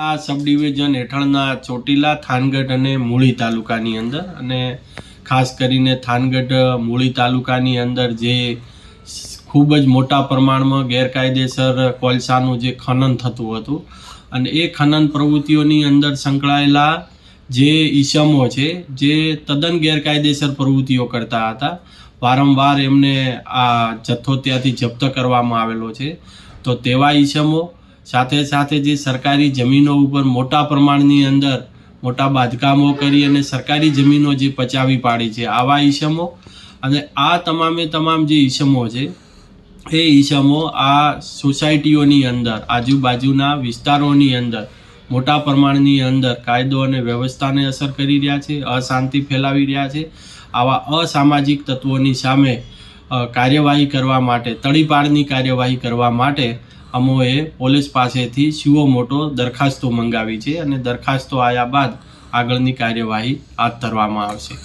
આ સબ ડિવિઝન હેઠળના ચોટીલા, થાનગઢ અને મૂળી તાલુકાની અંદર, અને ખાસ કરીને થાનગઢ મૂળી તાલુકાની અંદર જે ખૂબ જ મોટા પ્રમાણમાં ગેરકાયદેસર કોલસાનું જે ખનન થતું હતું, અને એ ખનન પ્રવૃત્તિઓની અંદર સંકળાયેલા જે ઈસમો છે જે તદ્દન ગેરકાયદેસર પ્રવૃત્તિઓ કરતા હતા, વારંવાર એમને આ જથ્થો ત્યાંથી જપ્ત કરવામાં આવેલો છે. તો તેવા ઈસમો સાથે સાથે જે સરકારી જમીનો ઉપર મોટા પ્રમાણની અંદર મોટા બાંધકામો કરી અને સરકારી જમીનો જે પચાવી પાડી છે, આવા ઈસમો અને આ તમામે તમામ જે ઈસમો છે એ ઈસમો આ સોસાયટીઓની અંદર, આજુબાજુના વિસ્તારોની અંદર મોટા પ્રમાણની અંદર કાયદો અને વ્યવસ્થાને અસર કરી રહ્યા છે, અશાંતિ ફેલાવી રહ્યા છે. આવા અસામાજિક તત્વોની સામે કાર્યવાહી કરવા માટે, તડીપારની કાર્યવાહી કરવા માટે અમોએ પોલીસ પાસેથી સુઓ મોટો દરખાસ્તો મંગાવી છે, અને દરખાસ્તો આવ્યા બાદ આગળની કાર્યવાહી હાથ ધરવામાં આવશે.